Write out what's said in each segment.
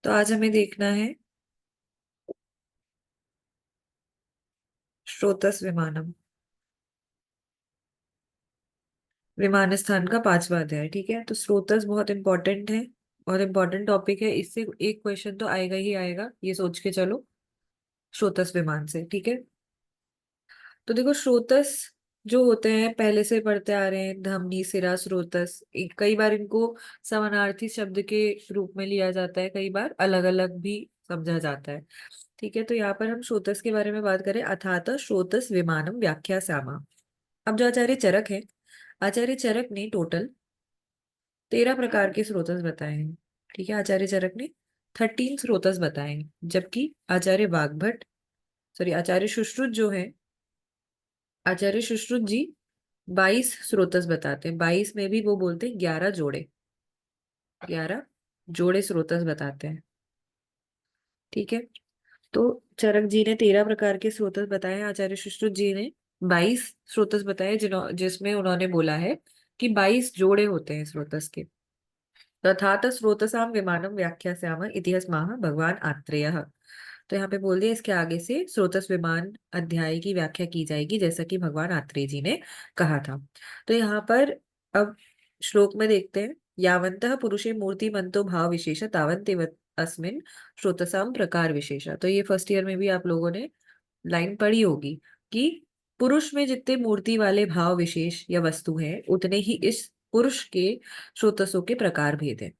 तो आज हमें देखना है स्रोतस विमानम, विमान स्थान का 5वां अध्याय। ठीक है, तो स्रोतस बहुत इंपॉर्टेंट है, बहुत इंपॉर्टेंट टॉपिक है। इससे एक क्वेश्चन तो आएगा ही आएगा, ये सोच के चलो स्रोतस विमान से। ठीक है, तो देखो स्रोतस जो होते हैं पहले से पढ़ते आ रहे हैं, धमनी, सिरा, स्रोतस। कई बार इनको समानार्थी शब्द के रूप में लिया जाता है, कई बार अलग अलग भी समझा जाता है। ठीक है, तो यहाँ पर हम स्रोतस के बारे में बात करें। अथात स्रोतस विमानम व्याख्या सामा। अब जो आचार्य चरक है, आचार्य चरक ने टोटल 13 प्रकार के स्रोतस बताए हैं। ठीक है, आचार्य चरक ने 13 स्रोतस बताए हैं, जबकि आचार्य वाग्भट, सॉरी आचार्य सुश्रुत जो है, आचार्य सुश्रुत जी 22 स्रोतस बताते हैं। 22 में भी वो बोलते हैं 11 जोड़े, 11 जोड़े स्रोतस बताते हैं। ठीक है, तो चरक जी ने 13 प्रकार के स्रोतस बताए हैं, आचार्य सुश्रुत जी ने 22 स्रोतस बताए, जिसमें उन्होंने बोला है कि 22 जोड़े होते हैं स्रोतस के। तथात स्रोतसाम विमानम व्याख्या श्याम इतिहास माह भगवान आत्रेय। तो यहाँ पे बोल दिया, इसके आगे से स्रोतस विमान अध्याय की व्याख्या की जाएगी, जैसा कि भगवान आत्रेय जी ने कहा था। तो यहाँ पर अब श्लोक में देखते हैं, यावंतः पुरुषे मूर्तिमंतो भाव विशेष तावंत अस्मिन स्रोतसाम प्रकार विशेषा। तो ये फर्स्ट ईयर में भी आप लोगों ने लाइन पढ़ी होगी कि पुरुष में जितने मूर्ति वाले भाव विशेष या वस्तु हैं, उतने ही इस पुरुष के स्रोतसों के प्रकार भेद हैं।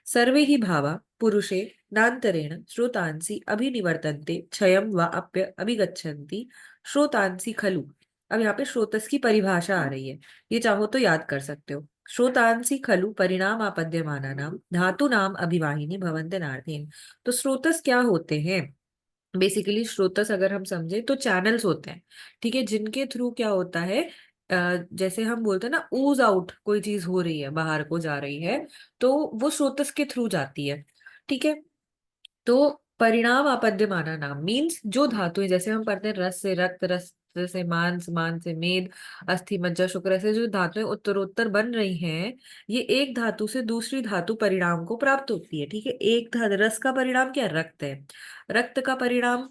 सर्वे ही भावा पुरुषे नान्तरेण श्रोतांसि अभिनिवर्तन्ते क्षयं वा अप्य अभिगच्छन्ति श्रोतांसि खलु। अब यहाँ पे श्रोतस की परिभाषा आ रही है, ये चाहो तो याद कर सकते हो। श्रोतांसि खलु परिणाम आपद्यमाना नाम धातु नाम अभिवाहिनी भवन्ते नार्थेन। तो स्रोतस क्या होते हैं? बेसिकली स्रोतस अगर हम समझे तो चैनल्स होते हैं। ठीक है, जिनके थ्रू क्या होता है, जैसे हम बोलते हैं ना, ऊज आउट कोई चीज हो रही है, बाहर को जा रही है, तो वो स्रोतस के थ्रू जाती है। ठीक है, तो परिणाम आपद्य माना नाम मीन्स जो धातुएं, जैसे हम पढ़ते हैं रस से रक्त, रस से मांस, मांस से मेद, अस्थि मज्जा शुक्र, ऐसे जो धातुएं उत्तरोत्तर बन रही हैं, ये एक धातु से दूसरी धातु परिणाम को प्राप्त होती है। ठीक है, रस का परिणाम क्या है? रक्त है। रक्त का परिणाम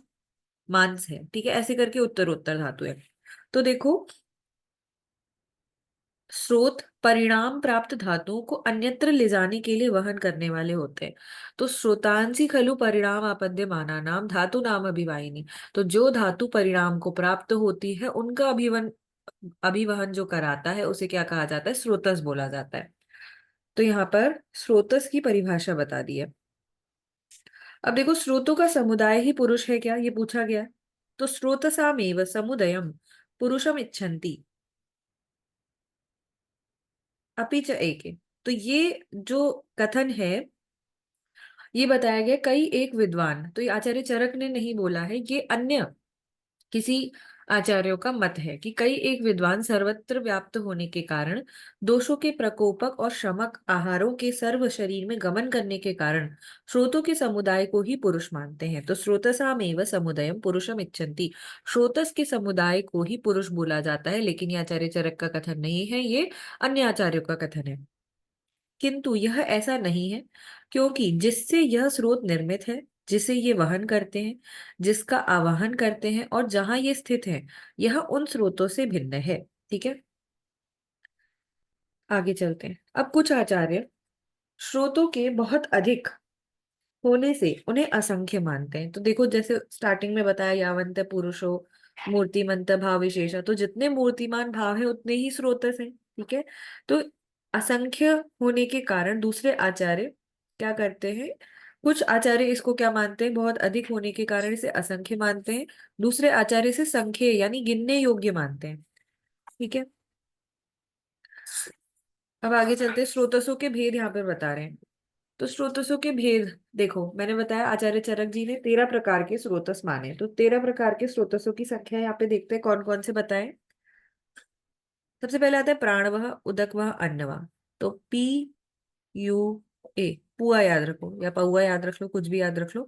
मांस है। ठीक है, ऐसे करके उत्तरोत्तर धातु है। तो देखो, स्रोत परिणाम प्राप्त धातुओं को अन्यत्र ले जाने के लिए वहन करने वाले होते हैं। तो स्रोतांसी खलु परिणाम आपद्य माना नाम धातु नाम अभिवाहिनी। तो जो धातु परिणाम को प्राप्त होती है, उनका अभिवन अभिवहन जो कराता है, उसे क्या कहा जाता है? स्रोतस बोला जाता है। तो यहाँ पर स्रोतस की परिभाषा बता दी है। अब देखो, स्रोतों का समुदाय ही पुरुष है क्या, ये पूछा गया है। तो स्रोतसामेव समुदयम पुरुषम इच्छन्ति अपि च एके। तो ये जो कथन है, ये बताया गया कई एक विद्वान, तो ये आचार्य चरक ने नहीं बोला है, ये अन्य किसी आचार्यों का मत है कि कई एक विद्वान सर्वत्र व्याप्त होने के कारण, दोषों के प्रकोपक और शमक आहारों के सर्व शरीर में गमन करने के कारण श्रोतों के समुदाय को ही पुरुष मानते हैं। तो स्रोतसामेव समुदयम पुरुषम इच्छन्ति, श्रोतस के समुदाय को ही पुरुष बोला जाता है, लेकिन ये आचार्य चरक का कथन नहीं है, ये अन्य आचार्यों का कथन है। किंतु यह ऐसा नहीं है, क्योंकि जिससे यह स्रोत निर्मित है, जिसे ये वहन करते हैं, जिसका आवाहन करते हैं और जहां ये स्थित है, यह उन स्रोतों से भिन्न है। ठीक है, आगे चलते हैं। अब कुछ आचार्य स्रोतों के बहुत अधिक होने से उन्हें असंख्य मानते हैं। तो देखो, जैसे स्टार्टिंग में बताया, यावंत पुरुषो मूर्तिमंत भाव विशेषा, तो जितने मूर्तिमान भाव है उतने ही स्रोतस हैं। ठीक है, तो असंख्य होने के कारण दूसरे आचार्य क्या करते हैं, कुछ आचार्य इसको क्या मानते हैं, बहुत अधिक होने के कारण इसे असंख्य मानते हैं, दूसरे आचार्य से संख्य यानी गिनने योग्य मानते हैं। ठीक है, अब आगे चलते हैं, स्रोतसों के भेद यहाँ पर बता रहे हैं। तो स्रोतसों के भेद देखो, मैंने बताया आचार्य चरक जी ने 13 प्रकार के स्रोतस माने, तो 13 प्रकार के स्रोतसों की संख्या यहाँ पे देखते हैं कौन कौन से बताएं। सबसे पहले आता है प्राणवह, उदकवह, अन्नवह। तो पी यू ए, पुआ याद रखो या पौआ याद रख लो, कुछ भी याद रख लो।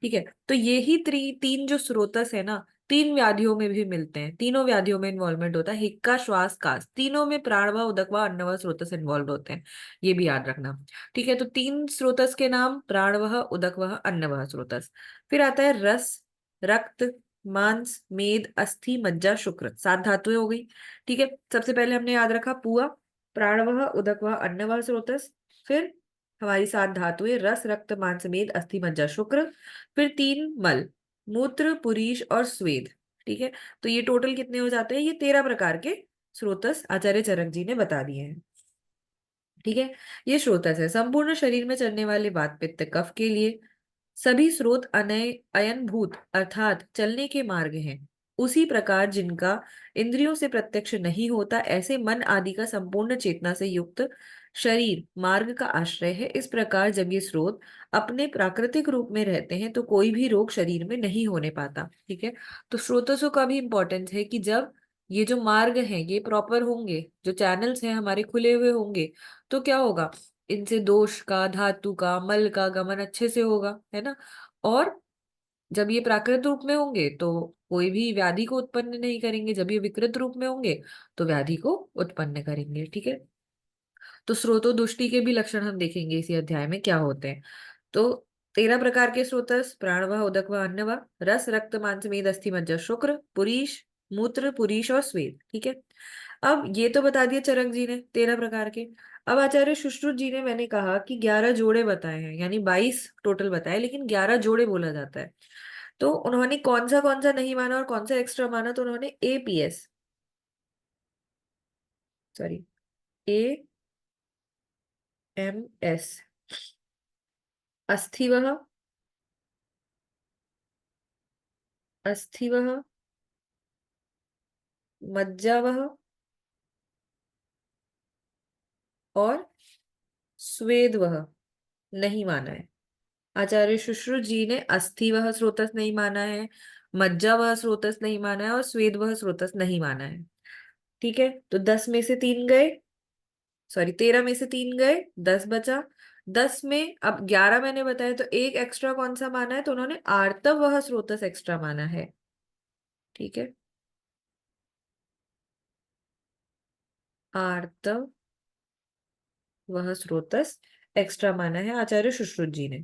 ठीक है, तो ये ही तीन जो स्रोतस है ना, तीन व्याधियों में भी मिलते हैं, तीनों व्याधियों में इन्वॉल्वमेंट होता है, हिक्का श्वास कास, तीनों में प्राणवाह उदकवाह अन्नवाह स्रोतस इन्वॉल्व होते हैं, ये भी याद रखना। ठीक है, तो तीन स्रोतस के नाम प्राणवाह उदकवाह अन्नवाह स्रोतस। फिर आता है रस, रक्त, मांस, मेद, अस्थि, मज्जा, शुक्र, सात धातुएं हो गई। ठीक है, सबसे पहले हमने याद रखा पुआ, प्राणवाह उदकवाह अन्नवाह स्रोतस। फिर हमारी सात धातुएं रस, रक्त, मांस, मेद, अस्थि, मज्जा, शुक्र। फिर तीन मल, मूत्र, पुरीश और स्वेद। ठीक है, तो ये टोटल कितने हो जाते हैं, ये 13 प्रकार के स्रोतस आचार्य चरक जी ने बता दिए हैं। ठीक है, ये स्रोतस है संपूर्ण शरीर में चलने वाले वात पित्त कफ के लिए। सभी स्रोत अनय अयनभूत अर्थात चलने के मार्ग हैं। उसी प्रकार जिनका इंद्रियों से प्रत्यक्ष नहीं होता, ऐसे मन आदि का संपूर्ण चेतना से युक्त शरीर मार्ग का आश्रय है। इस प्रकार जब ये स्रोत अपने प्राकृतिक रूप में रहते हैं तो कोई भी रोग शरीर में नहीं होने पाता। ठीक है, तो स्रोतसों का भी इंपॉर्टेंस है कि जब ये जो मार्ग हैं ये प्रॉपर होंगे, जो चैनल्स हैं हमारे खुले हुए होंगे, तो क्या होगा, इनसे दोष का, धातु का, मल का गमन अच्छे से होगा, है ना। और जब ये प्राकृत रूप में होंगे तो कोई भी व्याधि को उत्पन्न नहीं करेंगे, जब ये विकृत रूप में होंगे तो व्याधि को उत्पन्न करेंगे। ठीक है, तो स्रोतो दुष्टि के भी लक्षण हम देखेंगे इसी अध्याय में क्या होते हैं। तो 13 प्रकार के स्रोतस प्राणवाह उदकवाह अन्नवाह, रस, रक्त, मांस, मेद, अस्थि, मज्जा, शुक्र, पुरीश, मूत्र, पुरीश और स्वेद। ठीक है, अब ये तो बता दिया चरक जी ने 13 प्रकार के। अब आचार्य सुश्रुत जी ने, मैंने कहा कि 11 जोड़े बताए हैं, यानी 22 टोटल बताए, लेकिन 11 जोड़े बोला जाता है। तो उन्होंने कौन सा नहीं माना और कौन सा एक्स्ट्रा माना, तो उन्होंने एपीएस, सॉरी, एएमएस, अस्थिवह, अस्थिवह, मज्जावह और स्वेदवह नहीं माना है। आचार्य सुश्रुत जी ने अस्थि वह स्रोतस नहीं माना है, मज्जा वह स्रोतस नहीं माना है और स्वेद वह स्रोतस नहीं माना है। ठीक है, तो 10 में से 3 गए, सॉरी 13 में से 3 गए, 10 बचा। 10 में अब 11 मैंने बताया, तो एक एक्स्ट्रा कौन सा माना है, तो उन्होंने आर्तव वह स्रोतस एक्स्ट्रा माना है। ठीक है, आर्तव वह स्रोतस एक्स्ट्रा माना है आचार्य सुश्रुत जी ने।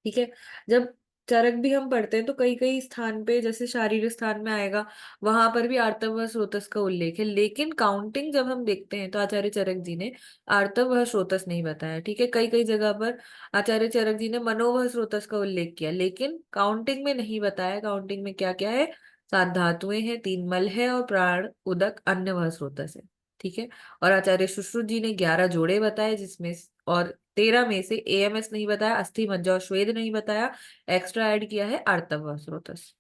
ठीक है, जब चरक भी हम पढ़ते हैं तो कई कई स्थान पे, जैसे शारीरिक स्थान में आएगा, वहां पर भी आर्तव व स्रोतस का उल्लेख है, लेकिन काउंटिंग जब हम देखते हैं तो आचार्य चरक जी ने आर्तव व स्रोतस नहीं बताया। ठीक है, कई कई जगह पर आचार्य चरक जी ने मनो व स्रोतस का उल्लेख किया, लेकिन काउंटिंग में नहीं बताया। काउंटिंग में क्या क्या है, सात धातुएं हैं, तीन मल है और प्राण उदक अन्य वह स्रोतस है। ठीक है, और आचार्य सुश्रुत जी ने 11 जोड़े बताए, जिसमें और 13 में से एएमएस नहीं बताया, अस्थि, मज्जा और श्वेद नहीं बताया, एक्स्ट्रा ऐड किया है आर्तव व स्रोतस।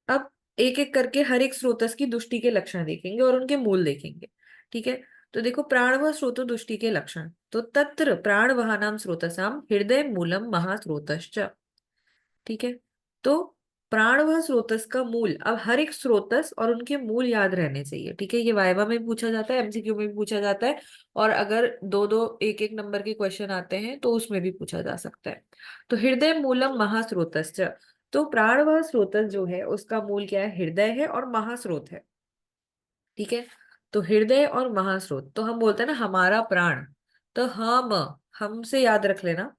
अब एक एक करके हर एक स्रोतस की दुष्टि के लक्षण देखेंगे और उनके मूल देखेंगे। ठीक है, तो देखो प्राण व स्रोतो दुष्टि के लक्षण, तो तत्र प्राण वहानाम स्रोतसाम हृदय मूलम महास्रोतश्च। ठीक है, तो प्राण व स्रोतस का मूल, अब हर एक स्रोतस और उनके मूल याद रहने चाहिए। ठीक है, ये वाइवा में भी पूछा जाता है, एमसीक्यू में भी पूछा जाता है, और अगर दो दो एक एक नंबर के क्वेश्चन आते हैं तो उसमें भी पूछा जा सकता है। तो हृदय मूलम महास्रोतश्च, तो प्राण व स्रोतस जो है उसका मूल क्या है, हृदय है और महास्रोत है। ठीक है, तो हृदय और महास्रोत, तो हम बोलते हैं ना हमारा प्राण, तो हमसे याद रख लेना,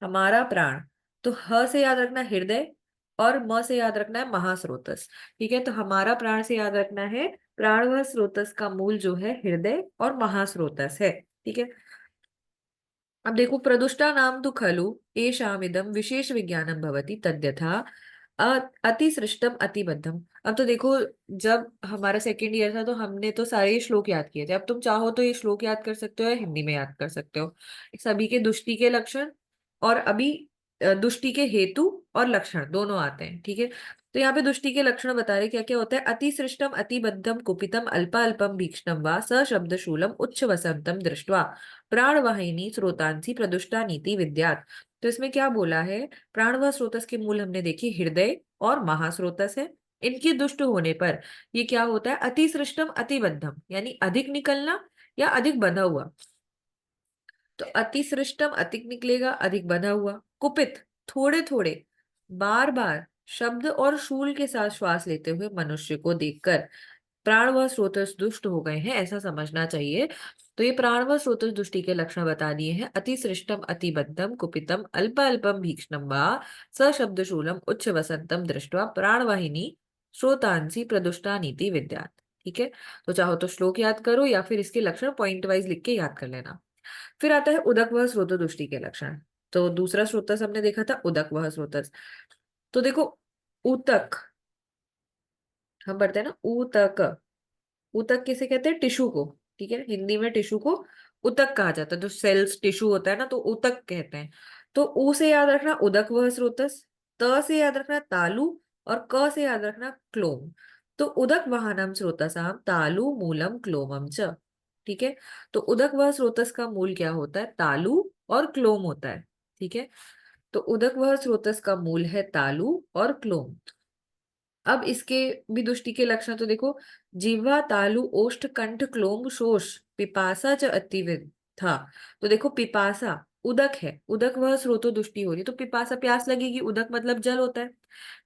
हमारा प्राण, तो ह से याद रखना हृदय और म से याद रखना है महास्रोतस। ठीक है, तो हमारा प्राण से याद रखना है प्राण व स्रोतस का मूल जो है हृदय और महास्रोतस है। ठीक है, अब देखो प्रदुष्टा नाम तो खलु एषामिदं विशेष विज्ञानम भवति तद्यथा अतिसृष्टम अतिबद्धम। अब तो देखो, जब हमारा सेकेंड ईयर था तो हमने तो सारे ये श्लोक याद किए थे, अब तुम चाहो तो ये श्लोक याद कर सकते हो या हिंदी में याद कर सकते हो। सभी के दुष्टि के लक्षण और अभी दुष्टि के हेतु और लक्षण दोनों आते हैं। ठीक है, तो यहाँ पे दुष्टि के लक्षण बता रहे क्या क्या होता है, अतिसृष्टम अतिबद्धम कुपितम अल्पा अल्पम भीक्षणम वा सशब्द शूलम उच्च वसंतम दृष्ट्वा प्राणवाहिनी स्रोतांसी प्रदुष्टा नीति विद्यात। तो इसमें क्या बोला है, प्राण व स्रोतस के मूल हमने देखी हृदय और महास्रोतस है, इनके दुष्ट होने पर ये क्या होता है, अतिसृष्टम अतिबद्धम, यानी अधिक निकलना या अधिक बंधा हुआ। तो अतिसृष्टम अधिक निकलेगा, अधिक बंधा हुआ, कुपित, थोड़े थोड़े, बार बार शब्द और शूल के साथ श्वास लेते हुए मनुष्य को देखकर प्राण व स्रोतस दुष्ट हो गए हैं, ऐसा समझना चाहिए। तो ये प्राण व स्रोतस दुष्टि के लक्षण बता दिए हैं। अति सृष्टम, अति बद्धम, कुपितम, अल्प अल्पम भीक्ष्णम वा सशब्द शूलम उच्च वसंतम दृष्टवा प्राणवाहिनी श्रोतांसी प्रदुष्टा नीति विद्यात। ठीक है, तो चाहो तो श्लोक याद करो या फिर इसके लक्षण पॉइंट वाइज लिख के याद कर लेना। फिर आता है उदक वह स्रोत दुष्टि के लक्षण। तो दूसरा स्रोतस हमने देखा था उदक वह स्रोतस। तो देखो, ऊतक, हम पढ़ते हैं ना ऊतक, ऊतक किसे कहते हैं? टिश्यू को। ठीक है, हिंदी में टिश्यू को ऊतक कहा जाता है। जो सेल्स टिश्यू होता है ना, तो ऊतक कहते हैं। तो ऊ से याद रखना उदक वह स्रोतस, त से याद रखना तालु, और क से याद रखना क्लोम। तो उदक वाहनम स्रोतसाम तालु मूलम क्लोमम च। ठीक है, तो उदक वह स्रोतस का मूल क्या होता है? तालु और क्लोम होता है। ठीक है, तो उदक वह स्रोतस का मूल है तालु और क्लोम। अब इसके भी दुष्टि के लक्षण तो देखो, जिह्वा तालु ओष्ठ कंठ क्लोम शोष पिपासा च अतिविद था। तो देखो, पिपासा उदक है, उदक वह स्रोतो दुष्टि हो रही है, तो पिपासा प्यास लगेगी, उदक मतलब जल होता है।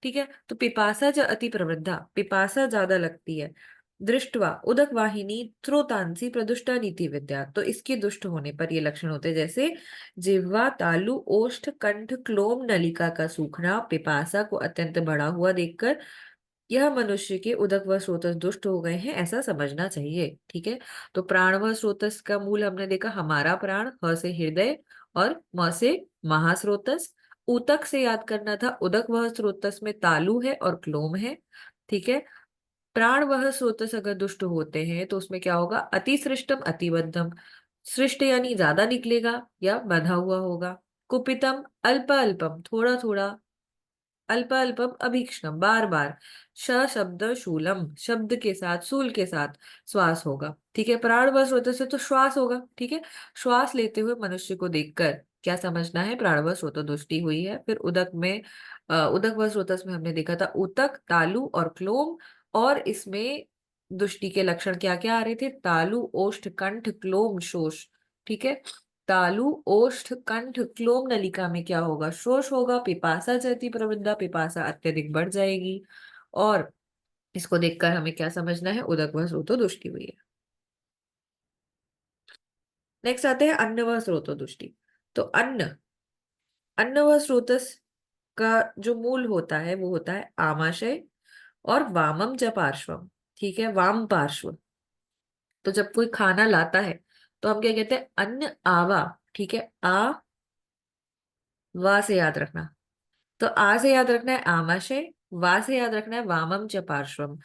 ठीक है, तो पिपासा च अति प्रवृद्धा, पिपासा ज्यादा लगती है। दृष्टवा उदक वाहिनी स्रोतांसी प्रदुष्टा नीति विद्या, तो इसके दुष्ट होने पर ये लक्षण होते हैं, जैसे जिह्वा तालु ओष्ठ कंठ क्लोम नलिका का सूखना पिपासा को अत्यंत बढ़ा हुआ देखकर यह मनुष्य के उदक व स्रोतस दुष्ट हो गए हैं, ऐसा समझना चाहिए। ठीक है, तो प्राण व स्रोतस का मूल हमने देखा, हमारा प्राण, ह से हृदय और म से महास्रोतस। ऊतक से याद करना था, उदक वह स्रोतस में तालु है और क्लोम है। ठीक है, प्राण वह स्रोतस अगर दुष्ट होते हैं तो उसमें क्या होगा? अति सृष्टम, अति बद्धम, सृष्ट यानी ज्यादा निकलेगा या बंधा हुआ होगा। कुपितम, अल्प अल्पम, थोड़ा थोड़ा, अल्प अल्पम अभीक्ष्णम, बार बार, श शब्द शूलम, शब्द के साथ, शूल के साथ श्वास होगा। ठीक है, प्राण व स्रोत से तो श्वास होगा। ठीक है, श्वास लेते हुए मनुष्य को देखकर क्या समझना है? प्राण व स्रोत दुष्टि हुई है। फिर उदक में उदक व स्रोतस में हमने देखा था उतक, तालु और क्लोम। और इसमें दुष्टि के लक्षण क्या क्या आ रहे थे? तालु ओष्ठ कंठ क्लोम शोष। ठीक है, तालु ओष्ठ कंठ क्लोम नलिका में क्या होगा? शोष होगा। पिपासा जयति प्रवृद्धा, पिपासा अत्यधिक बढ़ जाएगी। और इसको देखकर हमें क्या समझना है? उदक व स्रोतो दुष्टि हुई है। नेक्स्ट आते हैं अन्न व स्रोतो दुष्टि। तो अन्न, अन्न व स्रोतस का जो मूल होता है वो होता है आमाशय और वामम च पार्श्वम। ठीक है, वाम पार्श्व। तो जब कोई खाना लाता है तो हम क्या कहते हैं? अन्न आवा। ठीक है, आ वा से याद रखना। तो आ से याद रखना है आमाशय, वा से याद रखना है वामम च पार्श्वम।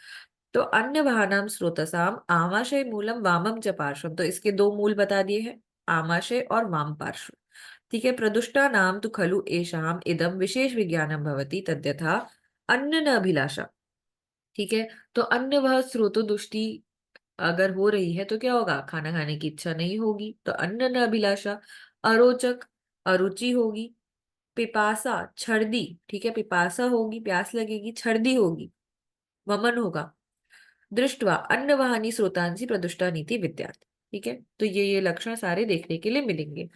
तो अन्य वाहनाम स्रोतसाम आमाशय मूलम वामम च पार्श्वम, तो इसके दो मूल बता दिए हैं, आमाशय और वाम पार्श्व। ठीक है, प्रदुष्टा नाम तो खलु एषाम इदम विशेष विज्ञानम भवति तद्यथा अन्न न अभिलाषा। ठीक है, तो अन्न वह स्रोतो दुष्टि अगर हो रही है तो क्या होगा? खाना खाने की इच्छा नहीं होगी, तो अन्न न अभिलाषा। अरोचक, अरुचि होगी। पिपासा, छर्दी। ठीक है, पिपासा होगी, प्यास लगेगी, छर्दी होगी, वमन होगा। दृष्टवा अन्न वाहनी स्रोतांसी प्रदुष्टा नीति विद्यात। ठीक है, तो ये लक्षण सारे देखने के लिए मिलेंगे।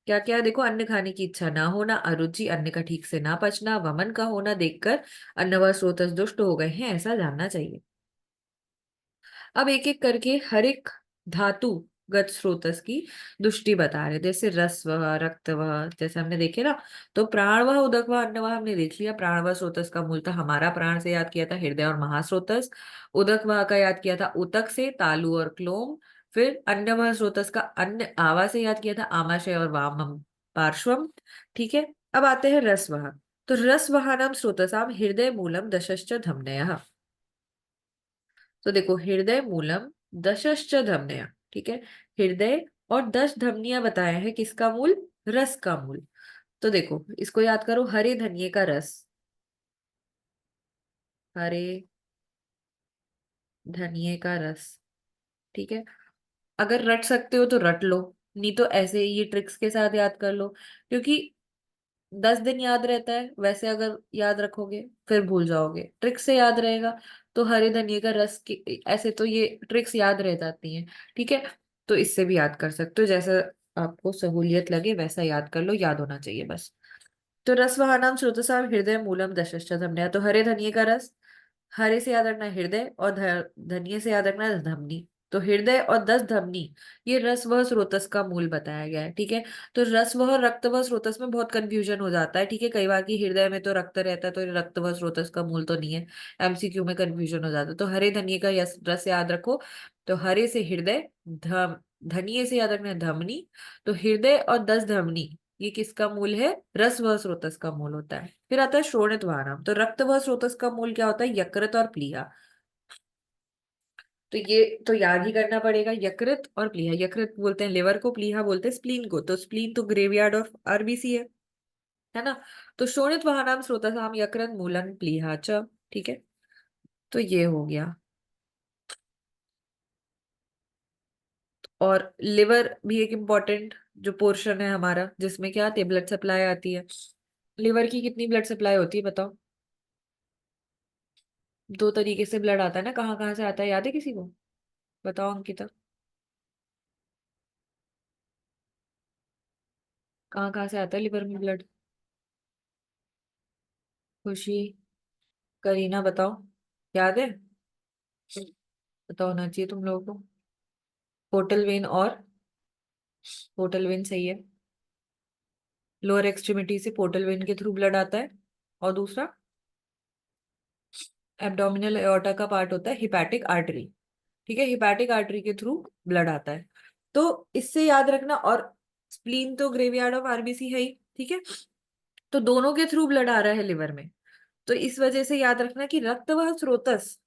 क्या क्या देखो, अन्न खाने की इच्छा ना होना, अरुचि, अन्न का ठीक से ना पचना, वमन का होना देखकर अन्न व स्रोतस दुष्ट हो गए हैं, ऐसा जानना चाहिए। अब एक एक करके हर एक धातु गत स्रोतस की दुष्टि बता रहे, जैसे रस्व, रक्तव, जैसे हमने देखे ना। तो प्राणवह, उदकवह, अन्नवह हमने देख लिया। प्राणवह स्रोतस का मूल था, हमारा प्राण से याद किया था हृदय और महास्रोतस। उदकवह का याद किया था उतक से, तालु और क्लोम। फिर अन्नवह स्रोतस का अन्न आवा से याद किया था आमाशय और वामम पार्श्वम। ठीक है, अब आते हैं रसवह। तो रसवहानाम स्रोतसाम हृदय मूलम दशश्च धमनयः। तो देखो, हृदय मूलम दशश्च धमनिया। ठीक है, हृदय और 10 धमनियां बताया है, किसका मूल? रस का मूल। तो देखो, इसको याद करो, हरे धनिये का रस, हरे धनिये का रस। ठीक है, अगर रट सकते हो तो रट लो, नहीं तो ऐसे ये ट्रिक्स के साथ याद कर लो, क्योंकि 10 दिन याद रहता है, वैसे अगर याद रखोगे फिर भूल जाओगे। ट्रिक से याद रहेगा, तो हरे धनिये का रस की, ऐसे तो ये ट्रिक्स याद रह जाती हैं। ठीक है, तो इससे भी याद कर सकते हो, जैसा आपको सहूलियत लगे वैसा याद कर लो, याद होना चाहिए बस। तो रसवहानाम स्रोतसाम हृदय मूलम दशश्च धमनिया। तो हरे धनिये का रस, हरे से याद रखना है हृदय, और धनिये से याद रखना है धमनी। तो हृदय और 10 धमनी, ये रस वह स्रोतस का मूल बताया गया है। ठीक है। तो रस वह रक्त वह स्रोतस में बहुत कंफ्यूजन हो जाता है। ठीक है, कई बार की हृदय में तो रक्त रहता है, तो ये रक्त वह स्रोतस का मूल तो नहीं है। एमसीक्यू में कंफ्यूजन हो जाता है। तो हरे धनिये का रस याद रखो। तो हरे से हृदय, धनिये से याद रखना है धमनी। तो हृदय और 10 धमनी, ये किसका मूल है? रस व स्रोतस का मूल होता है। फिर आता है शोणित वाहनम। तो रक्त व स्रोतस का मूल क्या होता है? यकृत और प्लीहा। तो ये तो याद ही करना पड़ेगा, यकृत और प्लीहा। यकृत बोलते हैं लिवर को, प्लीहा बोलते हैं स्प्लीन को। तो स्प्लीन तो ग्रेवयार्ड ऑफ आरबीसी है ना। तो शोणित वाहनम स्रोतसाम यकृत मूलन प्लीहा च। ठीक है, तो ये हो गया। और लिवर भी एक इम्पॉर्टेंट जो पोर्शन है हमारा, जिसमें क्या आती है? ब्लड सप्लाई आती है। लिवर की कितनी ब्लड सप्लाई होती है बताओ? 2 तरीके से ब्लड आता है ना। कहाँ कहाँ से आता है, याद है किसी को? बताओ अंकिता, कहाँ कहाँ से आता है लिवर में ब्लड? खुशी, करीना बताओ, याद है? बताओ, होना चाहिए तुम लोगों को। पोर्टल वेन, और पोर्टल वेन सही है। लोअर एक्सट्रीमिटी से पोर्टल वेन के थ्रू ब्लड आता है। और दूसरा एब्डोमिनल एओर्टा का पार्ट होता है हिपैटिक आर्टरी। ठीक है, हिपैटिक आर्टरी के थ्रू ब्लड आता है। तो इससे याद रखना। और स्प्लीन तो ग्रेवयार्ड ऑफ आरबीसी है ही। ठीक है, तो दोनों के थ्रू ब्लड आ रहा है लिवर में। तो इस वजह से याद रखना कि रक्तवाह स्रोतस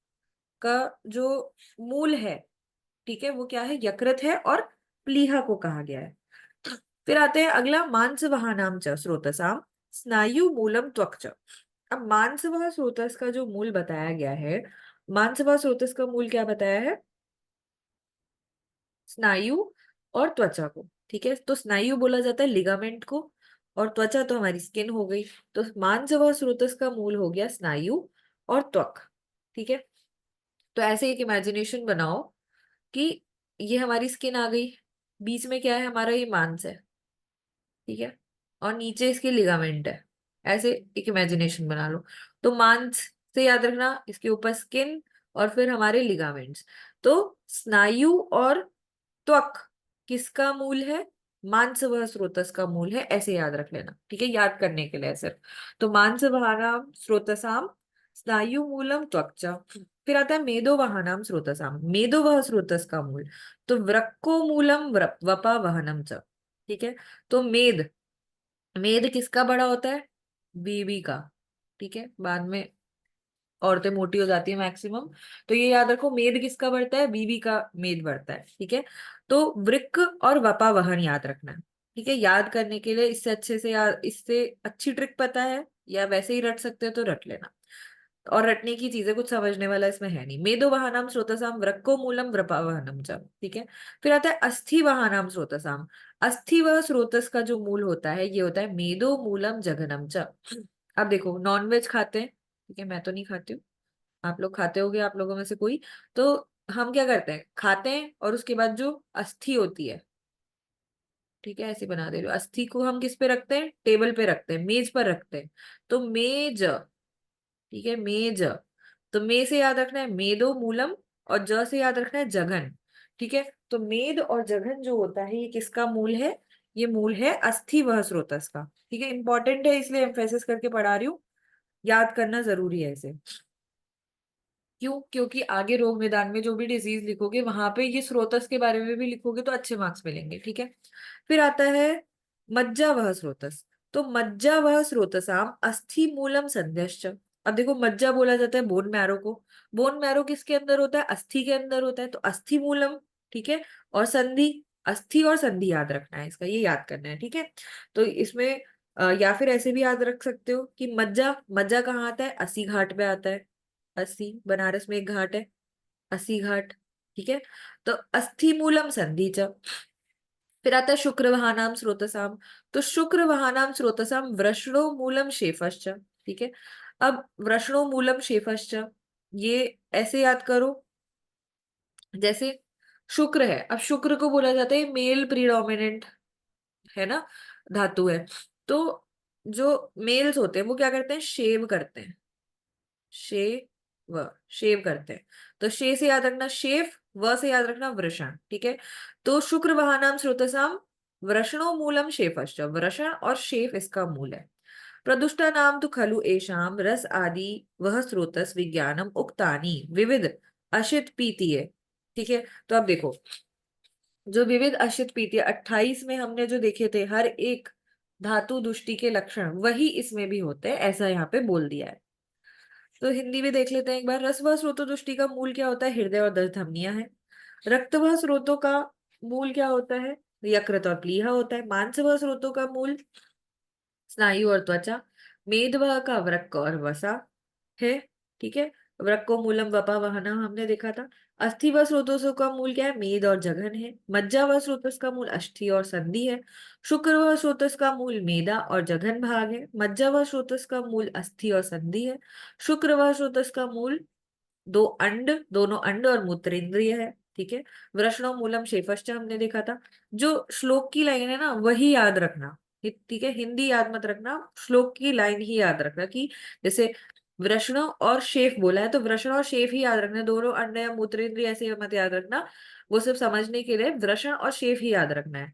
का जो मूल है, ठीक है, वो क्या है? यकृत है, और प्लीहा को कहा गया है। फिर आते हैं अगला, मांसवाहनाम च स्रोतसाम स्नायु मूलम त्वक च। अब मांसवाह स्रोतस का जो मूल बताया गया है, मांसवाह स्रोतस का मूल क्या बताया है? स्नायु और त्वचा को। ठीक है, तो स्नायु बोला जाता है लिगामेंट को, और त्वचा तो हमारी स्किन हो गई। तो मांसवाह स्रोतस का मूल हो गया स्नायु और त्वक। ठीक है, तो ऐसे एक इमेजिनेशन बनाओ कि ये हमारी स्किन आ गई, बीच में क्या है हमारा? ये मांस है। ठीक है, और नीचे इसके लिगामेंट है। ऐसे एक इमेजिनेशन बना लो। तो मांस से याद रखना, इसके ऊपर स्किन, और फिर हमारे लिगामेंट्स। तो स्नायु और त्वक किसका मूल है? मांसवह स्रोतस का मूल है। ऐसे याद रख लेना। ठीक है, याद करने के लिए सिर्फ। तो मांसवहानाम स्रोतसाम स्नायु मूलम त्वचा। फिर आता है मेदो वहानाम स्रोतसाम, मेदो वह स्रोतस का मूल। तो वृक्को मूलम वपा वहनम च। ठीक है, तो मेद, मेद किसका बड़ा होता है? बीबी का। ठीक है, बाद में औरतें मोटी हो जाती है मैक्सिमम। तो ये याद रखो, मेद किसका बढ़ता है? बीवी का मेद बढ़ता है। ठीक है, तो वृक्क और वपा वहन याद रखना है। ठीक है, याद करने के लिए इससे अच्छे से याद, इससे अच्छी ट्रिक पता है या वैसे ही रट सकते हो तो रट लेना। और रटने की चीजें कुछ समझने वाला इसमें है नहीं। मेदो वहानाम स्रोतसाम वृक्को मूलम वृपा वहनम च। ठीक है, फिर आता है अस्थि वहानाम स्रोतसाम। अस्थि वह स्रोतस का जो मूल होता है, ये होता है मेदो मूलम जघनम च। अब देखो, नॉनवेज खाते हैं, ठीक है, मैं तो नहीं खाती हूँ, आप लोग खाते होगे, आप लोगों में से कोई। तो हम क्या करते हैं? खाते हैं, और उसके बाद जो अस्थि होती है, ठीक है, ऐसे बना दे रहे हो, अस्थि को हम किस पे रखते हैं? टेबल पे रखते हैं, मेज पर रखते हैं। तो मेज, ठीक है, मेज। तो मे से याद रखना है मेदो मूलम, और ज से याद रखना है जघन। ठीक है, तो मेद और जघन जो होता है, ये किसका मूल है? ये मूल है अस्थि वह स्रोतस का। ठीक है, इंपॉर्टेंट है, इसलिए एम्फेसिस करके पढ़ा रही हूँ। याद करना जरूरी है इसे। क्यों? क्योंकि आगे रोग निदान में जो भी डिजीज लिखोगे, वहां पे ये स्रोतस के बारे में भी लिखोगे तो अच्छे मार्क्स मिलेंगे। ठीक है, फिर आता है मज्जा वह स्रोतस। तो मज्जा वह स्रोतसाम अस्थि मूलम संध्यश्च। अब देखो, मज्जा बोला जाता है बोन मैरो को। बोन मैरो किसके अंदर होता है? अस्थि के अंदर होता है। तो अस्थि मूलम, ठीक है, और संधि, अस्थि और संधि याद रखना है इसका, ये याद करना है। ठीक है, तो इसमें या फिर ऐसे भी याद रख सकते हो कि मज्जा, मज्जा कहाँ आता है? अस्सी घाट पे आता है। अस्सी, बनारस में एक घाट है, अस्सी घाट। ठीक है, तो अस्थि मूलम संधि च। फिर आता है शुक्र वहानाम स्रोतसाम। तो शुक्र वहानाम स्रोतसाम वृषणो मूलम शेफश्च। ठीक है, अब वृषणो मूलम शेफश्च, ये ऐसे याद करो, जैसे शुक्र है। अब शुक्र को बोला जाता है मेल प्रीडोमिनेंट, है ना, धातु है। तो जो मेल्स होते हैं वो क्या करते हैं, शेव करते हैं, शेव करते हैं। तो शे से याद रखना शेव, व से याद रखना वृषण, ठीक है। तो शुक्र वहानाम स्रोतसाम वृषणो मूलम शेफश्च, वृषण और शेफ इसका मूल है। प्रदुष्टा नाम तो खलु एषाम रस आदि वह स्रोतस विज्ञानम उक्तानि विविध अशित पीतीय, ठीक है। तो अब देखो, जो विविध अशित पीतीय 28 में हमने जो देखे थे हर एक धातु दुष्टि के लक्षण, वही इसमें भी होते हैं, ऐसा यहाँ पे बोल दिया है। तो हिंदी में देख लेते हैं एक बार। रस व स्रोतो दुष्टि का मूल क्या होता है, हृदय और दस धमनियां हैं। रक्त व स्रोतों का मूल क्या होता है, यकृत और प्लीहा होता है। मांस व स्रोतों का मूल स्नायु और त्वचा। मेदवह का वृक्क और वसा है, ठीक है। वृक्को मूलम वपा वहना हमने देखा था। अस्थि व स्रोतों का मूल क्या है, मेद और जघन है। मज्जा व स्रोतस का मूल अस्थि और संधि है। शुक्र व स्रोतस का मूल मेदा और जघन भाग है। मज्जा व स्रोतस का मूल अस्थि और संधि है। शुक्र व स्रोतस का मूल दो अंड, दोनों अंड और मूत्र इंद्रिय है, ठीक है। वृषणो मूलम शेफश्च हमने देखा था। जो श्लोक की लाइन है ना वही याद रखना, ठीक है। हिंदी याद मत रखना, श्लोक की लाइन ही याद रखना, कि जैसे वृषण और शेफ बोला है तो वृषण और शेफ ही याद रखना, दोनों अंड या मूत्र इंद्रिय ऐसे मत याद रखना। वो सिर्फ समझने के लिए वृषण और शेफ ही याद रखना है।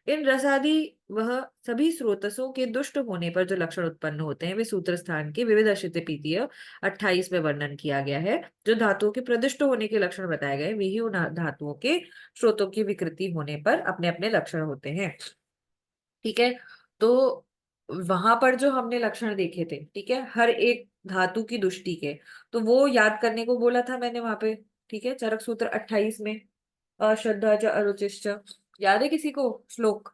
इन रसादि वह सभी स्रोतसों के दुष्ट होने पर जो लक्षण उत्पन्न होते हैं वे सूत्र स्थान के विविध अशित पीतीय 28 में वर्णन किया गया है। जो धातुओं के प्रदिष्ट होने के लक्षण बताए गए वे ही उन धातुओं के स्रोतों की विकृति होने पर अपने अपने लक्षण होते हैं, ठीक है। तो वहां पर जो हमने लक्षण देखे थे, ठीक है, हर एक धातु की दुष्टि के, तो वो याद करने को बोला था मैंने वहां पे, ठीक है। चरक सूत्र 28 में अश्रद्धा च अरुचिश्च, याद है किसी को श्लोक,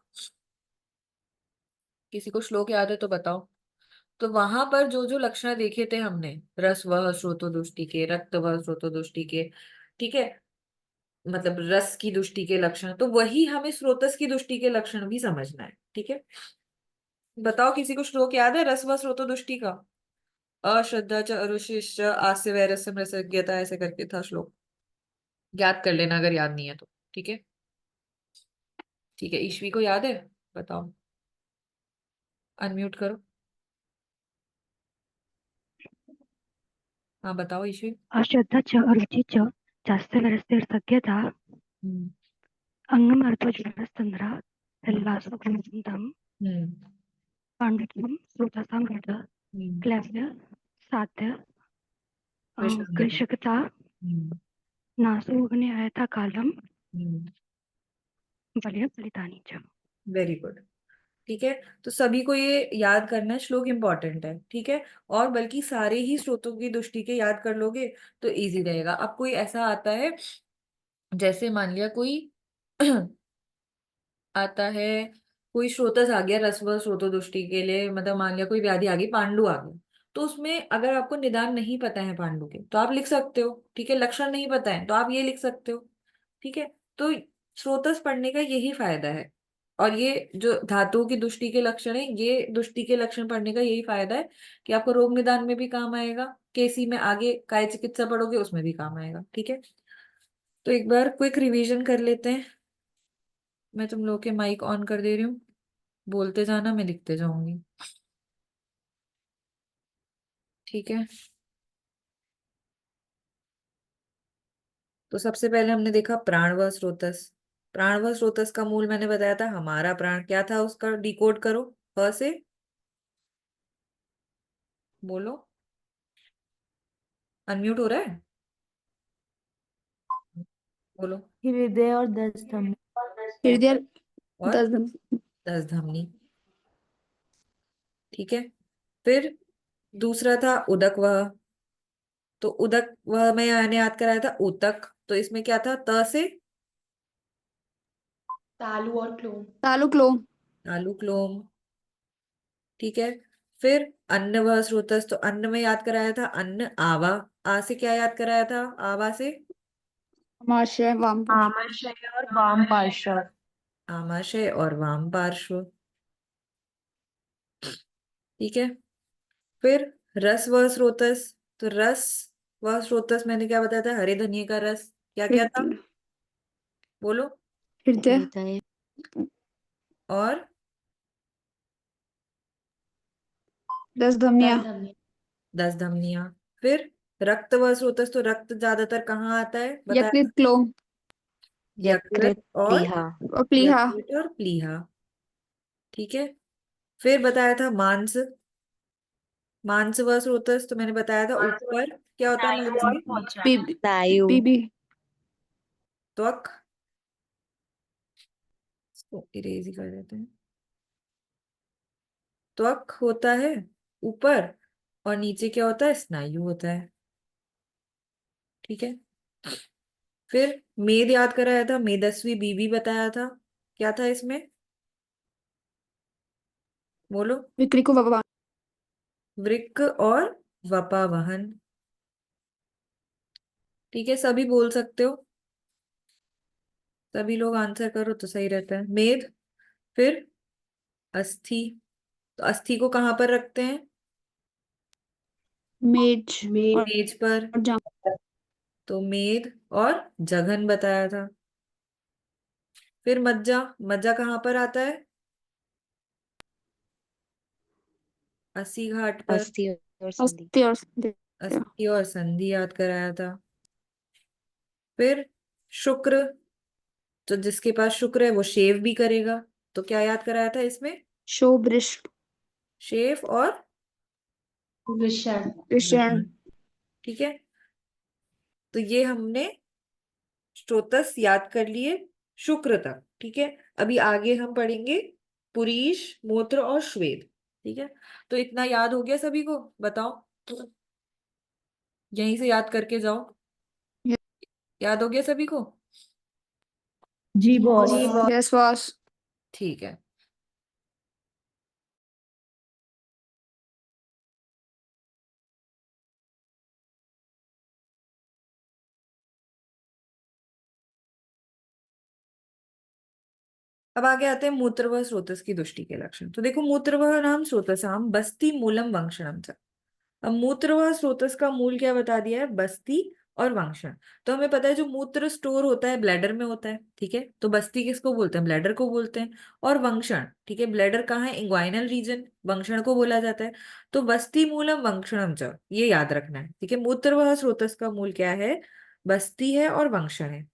किसी को श्लोक याद है तो बताओ। तो वहां पर जो जो लक्षण देखे थे हमने, रस वह स्रोतो दुष्टि के, रक्त वह स्रोतो दुष्टि के, ठीक है, मतलब रस की दुष्टि के लक्षण, तो वही हमें स्रोतस की दुष्टि के लक्षण भी समझना है, ठीक है। बताओ किसी को श्लोक याद है रस व स्रोतो दुष्टि का। अश्रद्धा च अरुषिश्च आस्य वैरस्य मृतज्ञता, ऐसे करके था श्लोक, याद कर लेना अगर याद नहीं है तो, ठीक है। ठीक है, ईश्वी को याद है, बताओ, अनम्यूट करो। हाँ बताओ ईश्वी। अश्रद्धा च अरुचि च चास्य वरस्य सज्ञता हम्म। अंगमर्थोज्वलस्तंद्रा हल्लासो गुणवंतम हम्म। पांडित्यम श्रोतासाम हृद हम्म। क्लैव्य साध्य विषंगता। कृशकता हम्म। नासो अग्नि आयता कालम हम्म। बलय फलितानि च। वेरी गुड, ठीक है। तो सभी को ये याद करना है, श्लोक इंपॉर्टेंट है, ठीक है। और बल्कि सारे ही स्रोतों की दृष्टि के याद कर लोगे तो इजी रहेगा। अब कोई ऐसा आता है, जैसे मान लिया कोई आता है, कोई स्रोतस आ गया रसव स्रोतो दृष्टि के लिए, मतलब मान लिया कोई व्याधि आ गई, पांडु आ गया, तो उसमें अगर आपको निदान नहीं पता है पांडु के तो आप लिख सकते हो, ठीक है। लक्षण नहीं पता है तो आप ये लिख सकते हो, ठीक है। तो स्रोतस पढ़ने का यही फायदा है। और ये जो धातुओं की दुष्टि के लक्षण है, ये दुष्टि के लक्षण पढ़ने का यही फायदा है कि आपको रोग निदान में भी काम आएगा, केसी में आगे काय चिकित्सा पढ़ोगे उसमें भी काम आएगा, ठीक है। तो एक बार क्विक रिवीजन कर लेते हैं। मैं तुम लोग के माइक ऑन कर दे रही हूँ, बोलते जाना, मैं लिखते जाऊंगी, ठीक है। तो सबसे पहले हमने देखा प्राण व स्रोतस। प्राण व स्रोतस का मूल मैंने बताया था, हमारा प्राण क्या था, उसका डिकोड करो, प से बोलो, अनम्यूट हो रहा है, बोलो। हृदय और दस धमनी। और हृदय और दस धमनी। दस धमनी, ठीक है। फिर दूसरा था उदक वह, तो उदक वह में मैंने याद कराया था ऊतक, तो इसमें क्या था, त से तालु और क्लोम। तालु क्लोम। तालु क्लोम, ठीक है। फिर अन्न व स्रोतस, तो अन्न में याद कराया था अन्न आवा, आ से क्या याद कराया था, आवा से आमाशय वाम पार्श्व। आमाशय और वाम पार्श्व। आमाशय और वाम पार्श्व, ठीक है। फिर रस व स्रोतस, तो रस व स्रोतस मैंने क्या बताया था, हरे धनिये का रस, क्या क्या था, हृदय। बोलो। हृदय। हृदय। और 10 धमनियां। 10 धमनियां। फिर रक्त व स्रोतस, तो रक्त ज्यादातर कहाँ आता है बताया? यकृत, क्लो यकृत और और प्लीहा। यकृत और प्लीहा। ठीक है। फिर बताया था मांस, मांस व स्रोतस, तो मैंने बताया था ऊपर क्या होता है मांस में? पीबी स्नायु। पीबी त्वक, इसको इरेज ही कर देते हैं। त्वक होता है ऊपर, और नीचे क्या होता है? स्नायु होता है। ठीक है। फिर मेद याद कराया था, मेदस्वी बीबी बताया था, क्या था इसमें? बोलो। विक्रिको वपा। वृक्क और वपावहन। ठीक है, सभी बोल सकते हो, सभी लोग आंसर करो तो सही रहता है। मेद। फिर अस्थि, तो अस्थि को कहाँ पर रखते हैं? मेज और मेज पर। जांघ। तो मेद और जघन बताया था। फिर मज्जा, मज्जा कहाँ पर आता है? अस्सी घाट पर। अस्थि और संधि। अस्थि और संधि। अस्थि और संधि याद कराया था। फिर शुक्र, तो जिसके पास शुक्र है वो शेव भी करेगा, तो क्या याद कराया था इसमें? शोभृष्ट। शेव और विषण। ठीक है। तो ये हमने स्रोतस याद कर लिए शुक्र तक। ठीक है। अभी आगे हम पढ़ेंगे पुरीश, मूत्र और श्वेद। ठीक है। तो इतना याद हो गया सभी को? बताओ, यहीं से याद करके जाओ। याद हो गया सभी को? जी बॉस। Yes boss. ठीक है। अब आगे आते हैं मूत्र व स्रोतस की दृष्टि के लक्षण। तो देखो, मूत्र व नाम स्रोतसाम बस्ती मूलम वंक्षणम च। अब मूत्र व स्रोतस का मूल क्या बता दिया है? बस्ती और वंक्षण। तो हमें पता है जो मूत्र स्टोर होता है ब्लैडर में होता है। ठीक है। तो बस्ती किसको बोलते हैं? ब्लैडर को बोलते हैं। और वंक्षण, ठीक है, ब्लैडर कहाँ है? इंग्वाइनल रीजन, वंक्षण को बोला जाता है। तो बस्ती मूलम वंक्षणम च, ये याद रखना है। ठीक है। मूत्र व स्रोतस का मूल क्या है? बस्ती है और वंक्षण है।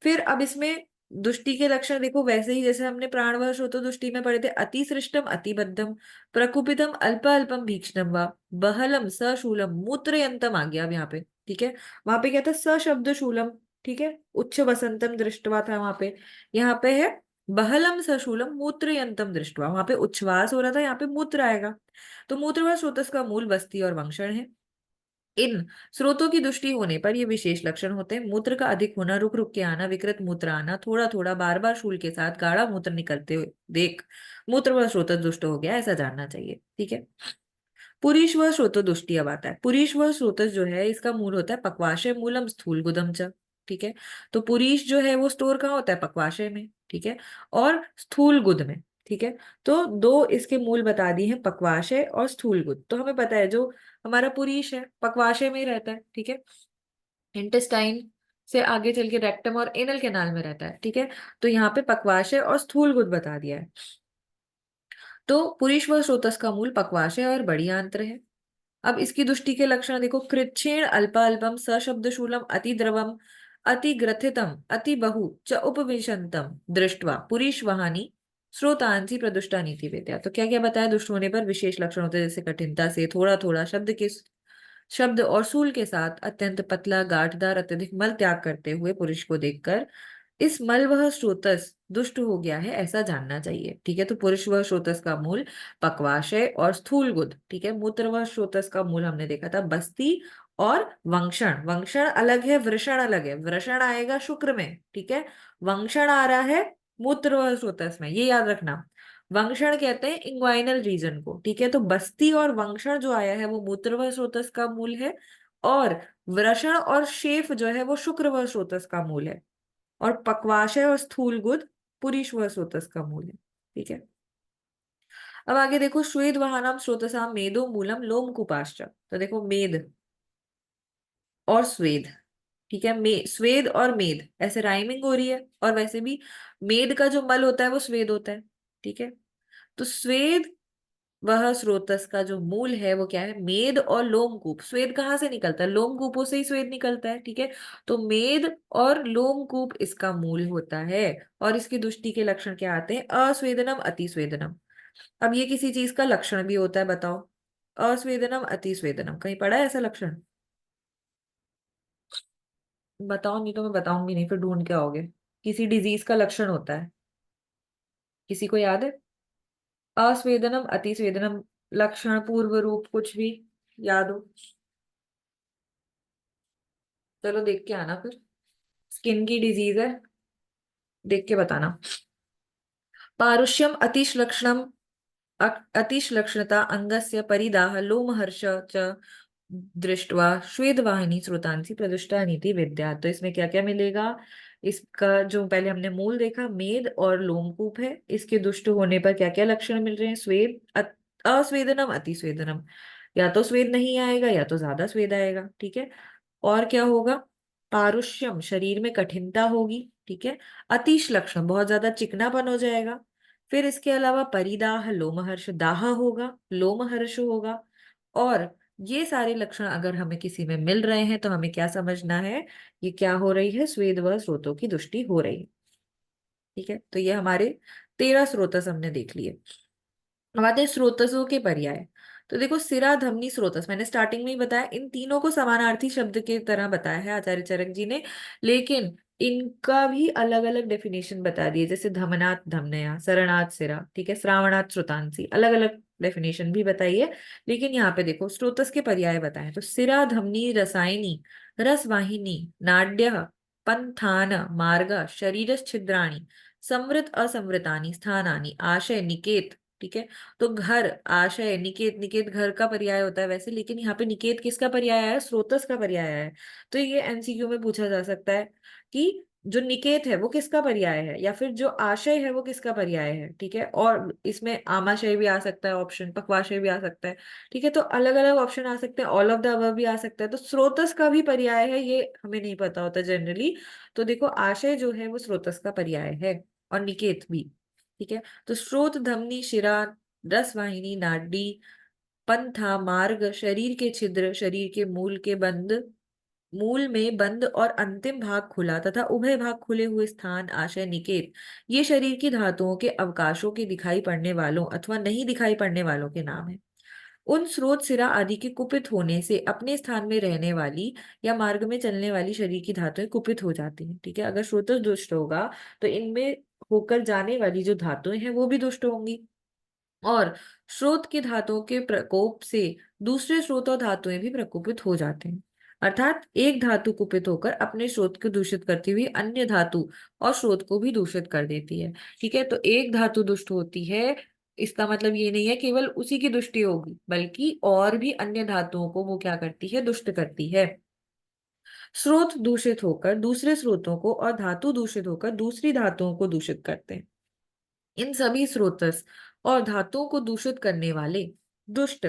फिर अब इसमें दुष्टि के लक्षण देखो, वैसे ही जैसे हमने प्राणवश हो तो दुष्टि में पढ़े थे, अतिसृष्टम अतिबद्धम, प्रकुपितम अल्प अल्पम भीक्षणम व बहलम सशूलम मूत्रयंतम आ गया अब यहाँ पे। ठीक है। वहां पे क्या था? सशब्द शूलम। ठीक है। उच्च वसंतम दृष्टवा था वहां पे। यहाँ पे है बहलम सशूलम मूत्रयंतम दृष्टवा, वहां पे उच्छ्वास हो रहा था, यहाँ पे मूत्र आएगा। तो मूत्र व स्रोतस का मूल बस्ती और वंक्षण है। इन स्रोतों की दुष्टि होने पर ये विशेष लक्षण होते हैं: मूत्र का अधिक होना, रुक रुक के आना, विकृत मूत्र आना, थोड़ा थोड़ा बार बार शूल के साथ गाढ़ा मूत्र निकलते हुए देख मूत्र व स्रोत दुष्ट हो गया, ऐसा जानना चाहिए। ठीक है। पुरीश व स्रोत दुष्टि अब आता है। पुरीश व स्रोत जो है इसका मूल होता है पक्वाशय मूलम स्थूल गुदम च। ठीक है। तो पुरीश जो है वो स्टोर कहाँ होता है? पक्वाशय में। ठीक है। और स्थूल गुद में। ठीक है। तो दो इसके मूल बता दिए हैं, पक्वाशय और स्थूल गुद। तो हमें पता है जो हमारा पुरीश है पक्वाशय में ही रहता है। ठीक है। इंटेस्टाइन से आगे चल के रेक्टम और एनल कैनाल में रहता है। ठीक है। तो यहाँ पे पक्वाशय और स्थूल गुद बता दिया है। तो पुरीश व स्रोतस का मूल पक्वाशय और बड़ी आंत्र है। अब इसकी दुष्टि के लक्षण देखो, कृच्छेण अल्पा अल्पम सशब्द शूलम अति द्रवम अति ग्रथितम अति बहु च उपविशंतम दृष्टवा पुरीश वहानी स्रोतांसी प्रदुष्टा नीति वेद्या। तो क्या क्या बताया दुष्ट होने पर विशेष लक्षण होते हैं, जैसे कठिनता से, थोड़ा थोड़ा शब्द और सूल के साथ, अत्यंत पतला गांठदार, अत्यधिक मल त्याग करते हुए पुरुष को देखकर इस मल वह स्रोतस दुष्ट हो गया है, ऐसा जानना चाहिए। ठीक है। तो पुरुष वह स्रोतस का मूल पक्वाशय और स्थूल गुद। ठीक है। मूत्र वह स्रोतस का मूल हमने देखा था बस्ती और वंक्षण। वंक्षण अलग है, वृषण अलग है। वृषण आएगा शुक्र में। ठीक है। वंक्षण आ रहा है मूत्र वह स्रोतस में, ये याद रखना। वंक्षण कहते हैं इंग्वाइनल रीजन को। ठीक है। तो बस्ती और वंक्षण जो आया है वो मूत्र व स्रोतस का मूल है, और वृषण और शेफ जो है वो शुक्र व स्रोतस का मूल है, और पक्वाशय और स्थूल गुद पुरीश व स्रोतस का मूल है। ठीक है। अब आगे देखो, श्वेद वहानाम स्रोतसाम मेदो मूलम लोम कुपाश्च। तो देखो, मेद और स्वेद। ठीक है। स्वेद और मेद ऐसे राइमिंग हो रही है, और वैसे भी मेद का जो मल होता है वो स्वेद होता है। ठीक है। तो स्वेद वह स्रोतस का जो मूल है वो क्या है, मेद और लोमकूप। स्वेद कहाँ से निकलता है, लोमकूपों से ही स्वेद निकलता है, ठीक है। तो मेद और लोमकूप इसका मूल होता है। और इसकी दुष्टि के लक्षण क्या आते हैं, अस्वेदनम अतिस्वेदनम। अब ये किसी चीज का लक्षण भी होता है, बताओ। अस्वेदनम अतिस्वेदनम, कहीं पढ़ा है ऐसा लक्षण? बताओ, नहीं तो मैं बताऊंगी नहीं, फिर ढूंढ के आओगे। किसी डिजीज का लक्षण होता है, किसी को याद है? अस्वेदनम अतिस्वेदनम, लक्षण, पूर्व रूप, कुछ भी याद हो? चलो देख के आना फिर। स्किन की डिजीज है, देख के बताना। पारुष्यम अतिश्लक्षणम, अतिश्लक्षणता अंगस्य परिदाह लोमहर्ष च दृष्ट्वा श्वेतवाहिनी स्रोतांसी प्रदुष्टानीति विद्या। तो इसमें क्या क्या मिलेगा, इसका जो पहले हमने मूल देखा मेद और लोमकूप है, इसके दुष्ट होने पर क्या क्या लक्षण मिल रहे हैं, स्वेद, अस्वेदनम अतिस्वेदनम, या तो स्वेद नहीं आएगा या तो ज्यादा स्वेद आएगा, ठीक है। और क्या होगा, पारुष्यम, शरीर में कठिनता होगी, ठीक है। अतिश्लक्षण, बहुत ज्यादा चिकनापन हो जाएगा। फिर इसके अलावा परिदाह, लोमहर्ष, दाह होगा, लोमहर्ष होगा। और ये सारे लक्षण अगर हमें किसी में मिल रहे हैं तो हमें क्या समझना है, ये क्या हो रही है, स्वेद व स्रोतों की दुष्टि हो रही है, ठीक है। तो ये हमारे 13 स्रोतस हमने देख लिए। अब आते हैं स्रोतसों के पर्याय। तो देखो, सिरा, धमनी, स्रोतस, मैंने स्टार्टिंग में ही बताया, इन तीनों को समानार्थी शब्द के तरह बताया है आचार्य चरक जी ने। लेकिन इनका भी अलग अलग डेफिनेशन बता दिए, जैसे धमनात् धमनया, सरणात् सिरा, ठीक है, श्रावणात् श्रुतांसी, अलग अलग डेफिनेशन भी बताइए। लेकिन यहाँ पे देखो स्रोतस के पर्याय बताए, तो सिरा, धमनी, रसायनी, रसवाहिनी, नाड्य, पंथान, मार्ग, शरीर छिद्राणि, समृत असमृतानि स्थानानि, आशय, निकेत, ठीक है। तो घर, आशय, निकेत, निकेत घर का पर्याय होता है वैसे, लेकिन यहाँ पे निकेत किसका पर्याय है, स्रोतस का पर्याय है। तो ये एमसीक्यू में पूछा जा सकता है कि जो निकेत है वो किसका पर्याय है, या फिर जो आशय है वो किसका पर्याय है, ठीक है। और इसमें आमाशय भी आ सकता है ऑप्शन, पक्वाशय भी आ सकता है, ठीक है। तो अलग अलग ऑप्शन आ सकते हैं, ऑल ऑफ द अबव भी आ सकता है। तो स्रोतस का भी पर्याय है, ये हमें नहीं पता होता जनरली। तो देखो आशय जो है वो स्रोतस का पर्याय है, और निकेत भी, ठीक है। तो स्रोत, धमनी, शिरा, रसवाहिनी, नाडी, पंथा, मार्ग, शरीर के छिद्र, शरीर के मूल के बंद, मूल में बंद और अंतिम भाग खुला तथा उभय भाग खुले हुए स्थान, आशय, निकेत, ये शरीर की धातुओं के अवकाशों के दिखाई पड़ने वालों अथवा नहीं दिखाई पड़ने वालों के नाम है। उन स्रोत, सिरा आदि के कुपित होने से अपने स्थान में रहने वाली या मार्ग में चलने वाली शरीर की धातुएं कुपित हो जाती हैं, ठीक है। अगर स्रोत दुष्ट होगा तो इनमें होकर जाने वाली जो धातुएं हैं वो भी दुष्ट होंगी। और स्रोत की धातुओं के प्रकोप से दूसरे स्रोत और धातुएं भी प्रकोपित हो जाते हैं। अर्थात एक धातु कुपित होकर अपने स्रोत को दूषित करती हुई अन्य धातु और स्रोत को भी दूषित कर देती है, ठीक है। तो एक धातु दुष्ट होती है, इसका मतलब ये नहीं है केवल उसी की दुष्टि होगी, बल्कि और भी अन्य धातुओं को वो क्या करती है, दुष्ट करती है। स्रोत दूषित होकर दूसरे स्रोतों को और धातु दूषित होकर दूसरी धातुओं को दूषित करते हैं। इन सभी स्रोतस और धातुओं को दूषित करने वाले दुष्ट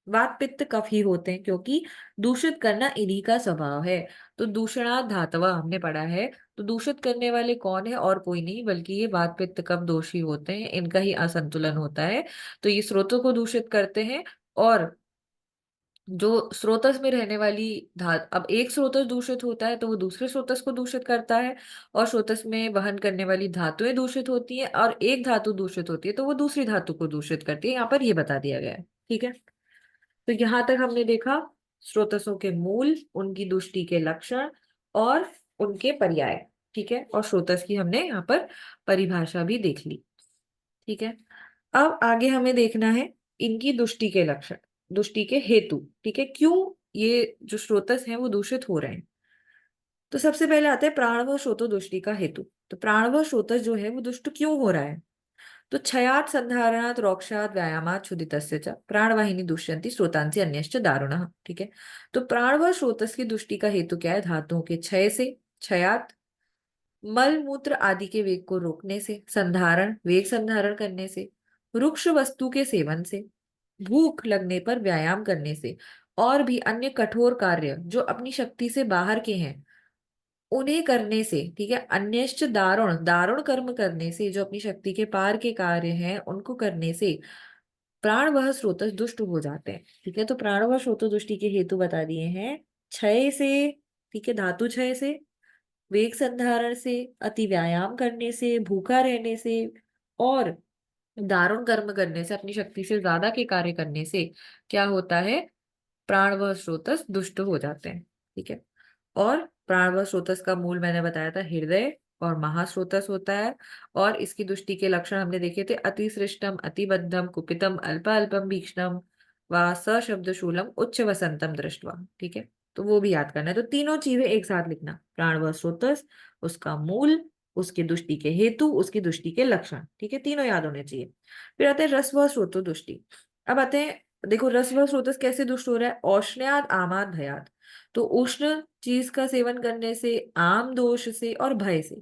वात पित्त कफ ही होते हैं, क्योंकि दूषित करना इन्हीं का स्वभाव है। तो दूषणात् धातवा हमने पढ़ा है। तो दूषित करने वाले कौन है, और कोई नहीं बल्कि ये वात पित्त कफ दोषी होते हैं, इनका ही असंतुलन होता है। तो ये स्रोतों को दूषित करते हैं। और जो स्रोतस में रहने वाली धात, अब एक स्रोतस दूषित होता है तो वो दूसरे स्रोतस को दूषित करता है, और स्रोतस में वहन करने वाली धातुएं दूषित होती हैं, और एक धातु दूषित होती है तो वो दूसरी धातु को दूषित करती है, यहाँ पर ये बता दिया गया है, ठीक है। तो यहाँ तक हमने देखा स्रोतसों के मूल, उनकी दुष्टि के लक्षण और उनके पर्याय, ठीक है। और स्रोतस की हमने यहाँ पर परिभाषा भी देख ली, ठीक है। अब आगे हमें देखना है इनकी दुष्टि के लक्षण, दुष्टि के हेतु, ठीक है, क्यों ये जो स्रोतस हैं वो दूषित हो रहे हैं। तो सबसे पहले आता है प्राणव स्रोतो दुष्टि का हेतु। तो प्राणव स्रोतस जो है वो दुष्ट क्यों हो रहा है, तो क्षयात् संधारणात् रोक्षात् व्यायामात् क्षुधितस्य च प्राणवाहिनी दुष्यन्ति स्रोतांसि अन्यश्च दारुणः, ठीक है। तो प्राणव स्रोतस की दुष्टि का हेतु क्या है, धातुओं के क्षय से, क्षयात मल मूत्र आदि के वेग को रोकने से, संधारण वेग संधारण करने से, रुक्ष वस्तु के सेवन से, भूख लगने पर व्यायाम करने से, और भी अन्य कठोर कार्य जो अपनी शक्ति से बाहर के हैं उन्हें करने से, ठीक है। अन्यश्च दारुण, दारुण कर्म करने से, जो अपनी शक्ति के पार के कार्य हैं उनको करने से प्राण वह स्रोतस दुष्ट हो जाते हैं। ठीक है, तो प्राण वह स्रोतो दुष्टि के हेतु बता दिए हैं। क्षय से, ठीक है, धातु क्षय से, वेग संधारण से, अति व्यायाम करने से, भूखा रहने से, और दारुण कर्म करने से, अपनी शक्ति से ज्यादा के कार्य करने से क्या होता है, प्राण व स्रोतस दुष्ट हो जाते हैं। ठीक है, और प्राण व स्रोतस का मूल मैंने बताया था हृदय और महास्रोतस होता है। और इसकी दुष्टि के लक्षण हमने देखे थे, अतिसृष्टम, अतिबद्धम, कुपितम, अल्प अल्पम भीक्षणम व सशब्द शूलम उच्च वसंतम दृष्टवा। ठीक है, तो वो भी याद करना है। तो तीनों चीजें एक साथ लिखना, प्राण व स्रोतस, उसका मूल, उसकी दुष्टि के हेतु, उसकी दुष्टि के लक्षण। ठीक है, तीनों याद होने चाहिए। फिर आते हैं रस व स्रोतो दुष्टि। अब आते हैं, देखो रस व स्रोतस कैसे दुष्ट हो रहा है, औष्ण्याद आमाद भयाद। तो उष्ण चीज का सेवन करने से, आम दोष से और भय से।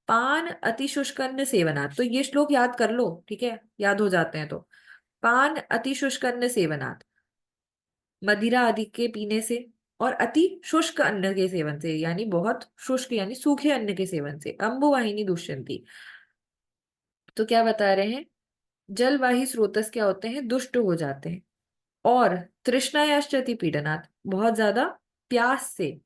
पान अति शुष्क अन्न सेवनात्, तो ये श्लोक याद कर लो, ठीक है, याद हो जाते हैं तो। पान अति शुष्क अन्न सेवनात्, मदिरा आदि के पीने से, और अति शुष्क अन्न के सेवन से, यानी बहुत शुष्क यानी सूखे अन्न के सेवन से। अम्बुवाहिनी दुष्यंती, तो क्या बता रहे हैं, जलवाही स्रोतस क्या होते हैं, दुष्ट हो जाते हैं। और तृष्णायाश्चति पीडनात्, बहुत ज्यादा प्यास से।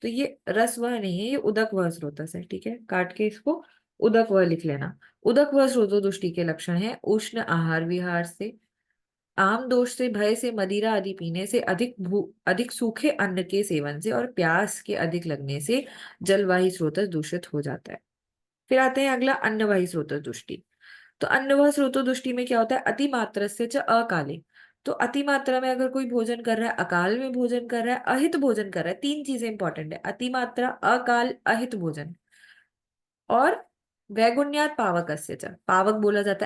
तो ये रस वह नहीं है, ये उदक वह स्रोतस है। ठीक है, काट के इसको उदक वह लिख लेना। उदक वह स्रोतो दुष्टि के लक्षण है, उष्ण आहार विहार से, आम दोष से, भय से, मदिरा आदि पीने से, अधिक सूखे अन्न के सेवन से, और प्यास के अधिक लगने से जलवाही स्रोतस दूषित हो जाता है। फिर आते हैं अगला, अन्नवाही स्रोतस दुष्टि। तो अन्नवाह स्रोतो दुष्टि में क्या होता है, अति मात्रा से च अकाले। तो अति मात्रा में अगर कोई भोजन कर रहा है, अकाल में भोजन कर रहा है, अहित भोजन कर रहा है, तीन चीजें इंपॉर्टेंट है, अति मात्रा, अकाल, अहित भोजन। और वैगुण्यात पावकस्य च, पावक बोला जाता है